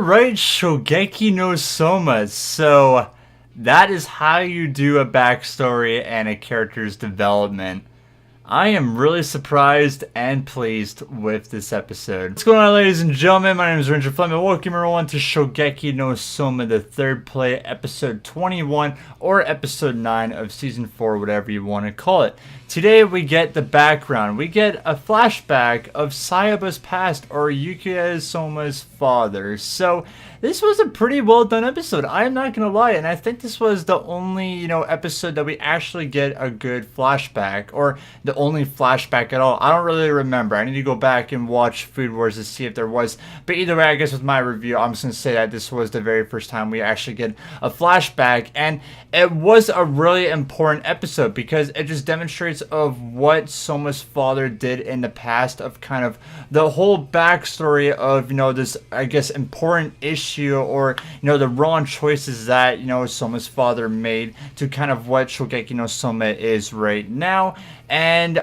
Right, Shokugeki no Soma. So that is how you do a backstory and a character's development. I am really surprised and pleased with this episode. What's going on, ladies and gentlemen? My name is Ranger Fleming. Welcome everyone to Shokugeki no Soma, the third play, episode 21 or episode 9 of season 4, whatever you want to call it. Today we get the background. We get a flashback of Saiba's past, or Yuki Soma's father. So this was a pretty well done episode. I'm not gonna lie, and I think this was the only episode that we actually get a good flashback, or the only flashback at all. I don't really remember. I need to go back and watch Food Wars to see if there was. But either way, I guess with my review, I'm just gonna say that this was the very first time we actually get a flashback, and it was a really important episode because it just demonstrates of what Soma's father did in the past, of kind of the whole backstory of this, I guess, important issue, or the wrong choices that Soma's father made to kind of what Shokugeki no Soma is right now. And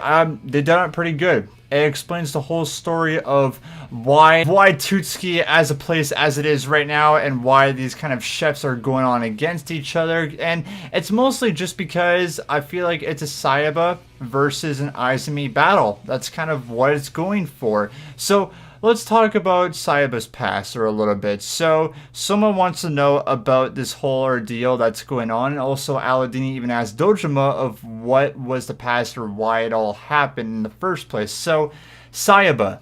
they done it pretty good. It explains the whole story of why Tutsuki as a place as it is right now, and why these kind of chefs are going on against each other. And it's mostly just because I feel like it's a Saiba versus an Izumi battle. That's kind of what it's going for. So let's talk about Saiba's past for a little bit. So someone wants to know about this whole ordeal that's going on, and also Aladini even asked Dojima of what was the past or why it all happened in the first place. So Saiba,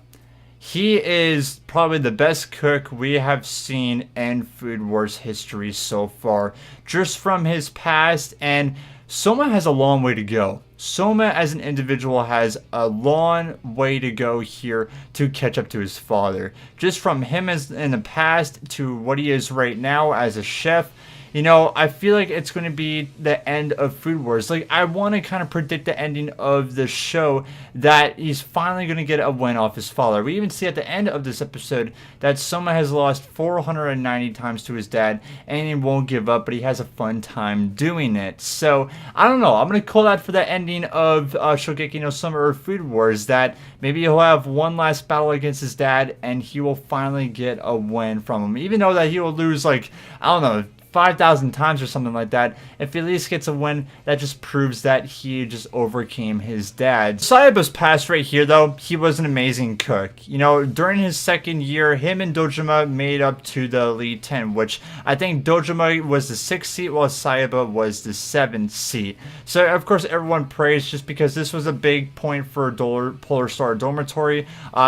he is probably the best cook we have seen in Food Wars history so far, just from his past. And Soma has a long way to go. Soma as an individual has a long way to go here to catch up to his father. Just from him as in the past to what he is right now as a chef. I feel like it's going to be the end of Food Wars. Like, I want to kind of predict the ending of the show, that he's finally going to get a win off his father. We even see at the end of this episode that Soma has lost 490 times to his dad, and he won't give up, but he has a fun time doing it. So, I don't know. I'm going to call that for the ending of Shokugeki no Soma or Food Wars, that maybe he'll have one last battle against his dad, and he will finally get a win from him. Even though that he will lose, like, I don't know, 5,000 times or something like that. If he at least gets a win, that just proves that he just overcame his dad. Saiba's past right here, though, he was an amazing cook. During his second year, him and Dojima made up to the Elite 10, which I think Dojima was the 6th seat while Saiba was the 7th seat. So, of course, everyone praised, just because this was a big point for Polar Star Dormitory,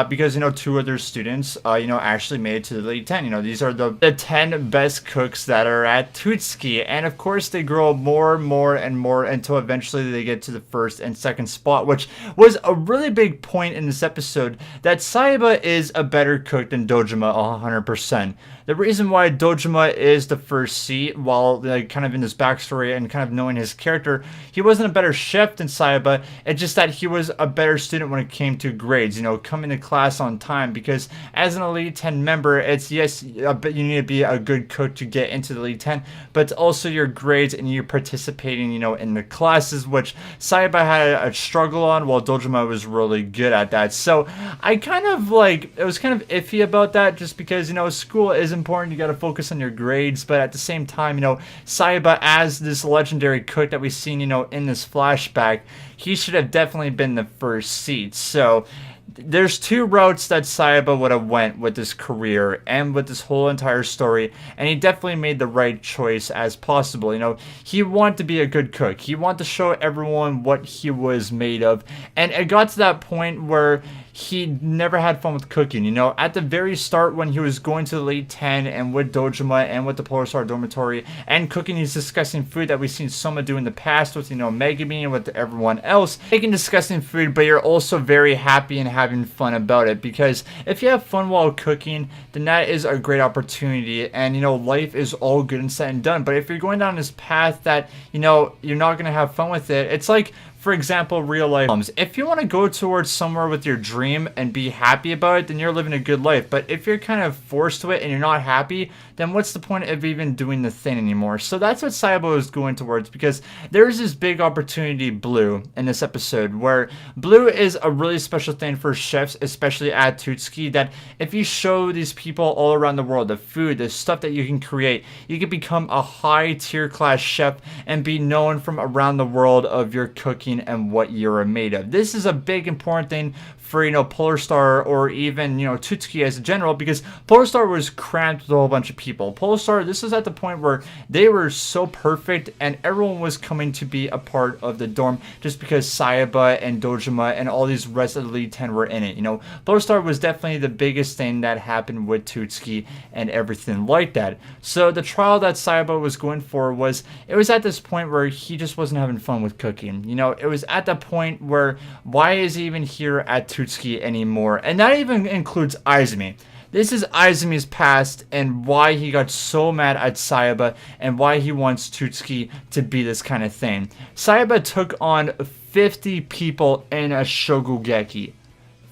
because, 2 other students, actually made it to the Elite 10. These are the 10 best cooks that are at Tutsuki, and of course they grow more and more until eventually they get to the 1st and 2nd spot, which was a really big point in this episode, that Saiba is a better cook than Dojima 100%. The reason why Dojima is the 1st seat, while kind of in his backstory and kind of knowing his character, he wasn't a better chef than Saiba. It's just that he was a better student when it came to grades, coming to class on time, because as an Elite 10 member, it's, yes, you need to be a good cook to get into the Elite 10, but it's also your grades and you participating, in the classes, which Saiba had a struggle on, while Dojima was really good at that. So I kind of it was kind of iffy about that, just because, school is important, you got to focus on your grades, but at the same time, Saiba as this legendary cook that we've seen, in this flashback, he should have definitely been the 1st seat. So there's 2 routes that Saiba would have went with his career and with this whole entire story, and he definitely made the right choice as possible. He wanted to be a good cook. He wanted to show everyone what he was made of, and it got to that point where he never had fun with cooking. At the very start, when he was going to the Elite 10 and with Dojima and with the Polar Star Dormitory and cooking these disgusting food that we've seen Soma do in the past with, Megumi and with everyone else, making disgusting food, but you're also very happy and having fun about it, because if you have fun while cooking, then that is a great opportunity, and, life is all good and said and done. But if you're going down this path that, you're not going to have fun with it, it's like for example, real life problems. If you want to go towards somewhere with your dream and be happy about it, then you're living a good life. But if you're kind of forced to it and you're not happy, then what's the point of even doing the thing anymore? So that's what Saiba is going towards, because there's this big opportunity, Blue, in this episode, where Blue is a really special thing for chefs, especially at Tutsuki, that if you show these people all around the world the food, the stuff that you can create, you can become a high tier class chef and be known from around the world of your cooking and what you're made of. This is a big important thing for, you know, Polar Star, or even, you know, Tutsuki as a general, because Polar Star was cramped with a whole bunch of people. Polar Star, this was at the point where they were so perfect and everyone was coming to be a part of the dorm just because Saiba and Dojima and all these rest of the Elite 10 were in it. You know, Polar Star was definitely the biggest thing that happened with Tutsuki and everything like that. So the trial that Saiba was going for was, it was at this point where he just wasn't having fun with cooking. You know, it was at the point where, why is he even here at Tutsuki anymore? And that even includes Izumi. This is Izumi's past and why he got so mad at Saiba and why he wants Tutsuki to be this kind of thing. Saiba took on 50 people in a Shokugeki.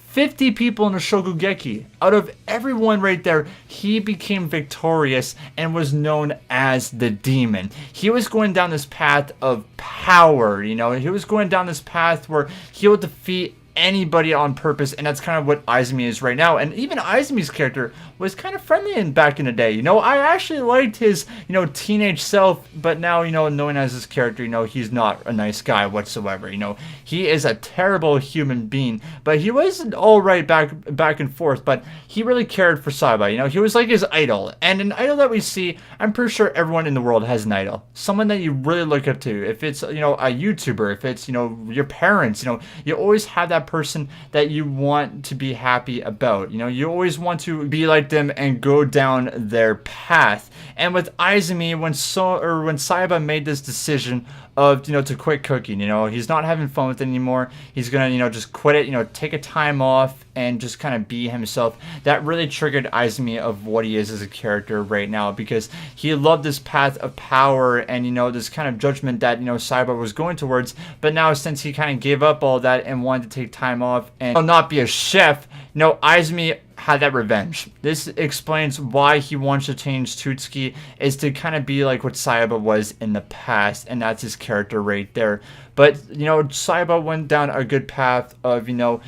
50 people in a Shokugeki. Out of everyone right there, he became victorious and was known as the demon. He was going down this path of power, you know. He was going down this path where he would defeat anybody on purpose, and that's kind of what Izumi is right now. And even Izumi's character was kind of friendly back in the day. You know, I actually liked his, you know, teenage self, but now, you know, knowing as his character, you know, he's not a nice guy whatsoever. You know, he is a terrible human being, but he was all right back and forth, but he really cared for Saiba. You know, he was like his idol, and an idol that we see, I'm pretty sure everyone in the world has an idol, someone that you really look up to. If it's, you know, a YouTuber, if it's, you know, your parents, you know, you always have that person that you want to be happy about. You know, you always want to be like them and go down their path. And with Izumi, when Saiba made this decision of, you know, to quit cooking, you know, he's not having fun with it anymore. He's gonna, you know, just quit it, you know, take a time off and just kind of be himself. That really triggered Izumi of what he is as a character right now, because he loved this path of power and, you know, this kind of judgment that, you know, Saiba was going towards. But now, since he kind of gave up all that and wanted to take time off and not be a chef, you know, Izumi had that revenge. This explains why he wants to change Tutsuki, is to kind of be like what Saiba was in the past, and that's his character right there. But, you know, Saiba went down a good path of, you know,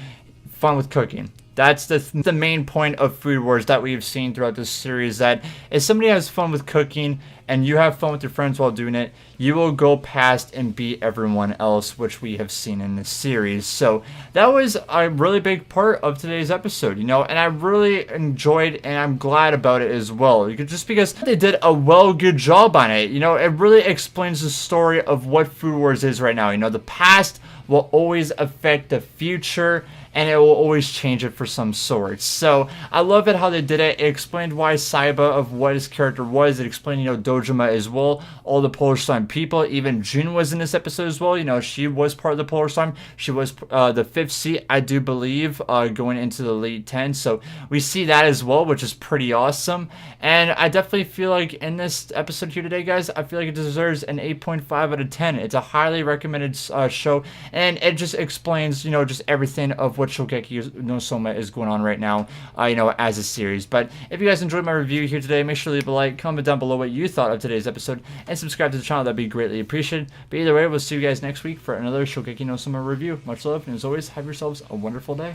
fun with cooking. That's the main point of Food Wars that we've seen throughout this series, that if somebody has fun with cooking and you have fun with your friends while doing it, you will go past and beat everyone else, which we have seen in this series. So that was a really big part of today's episode, you know, and I really enjoyed and I'm glad about it as well. Just because they did a good job on it, you know, it really explains the story of what Food Wars is right now. You know, the past will always affect the future, and it will always change it for some sorts. So I love it how they did it. It explained why Saiba of what his character was. It explained, you know, Dojima as well, all the Polar Slime people. Even June was in this episode as well. You know, she was part of the Polar Slime. She was the 5th seat, I do believe, going into the Elite 10. So we see that as well, which is pretty awesome. And I definitely feel like in this episode here today, guys, I feel like it deserves an 8.5 out of 10. It's a highly recommended show, and it just explains, you know, just everything of what Shokugeki no Soma is going on right now, you know, as a series. But if you guys enjoyed my review here today, make sure to leave a like, comment down below what you thought of today's episode, and subscribe to the channel. That'd be greatly appreciated. But either way, we'll see you guys next week for another Shokugeki no Soma review. Much love, and as always, have yourselves a wonderful day.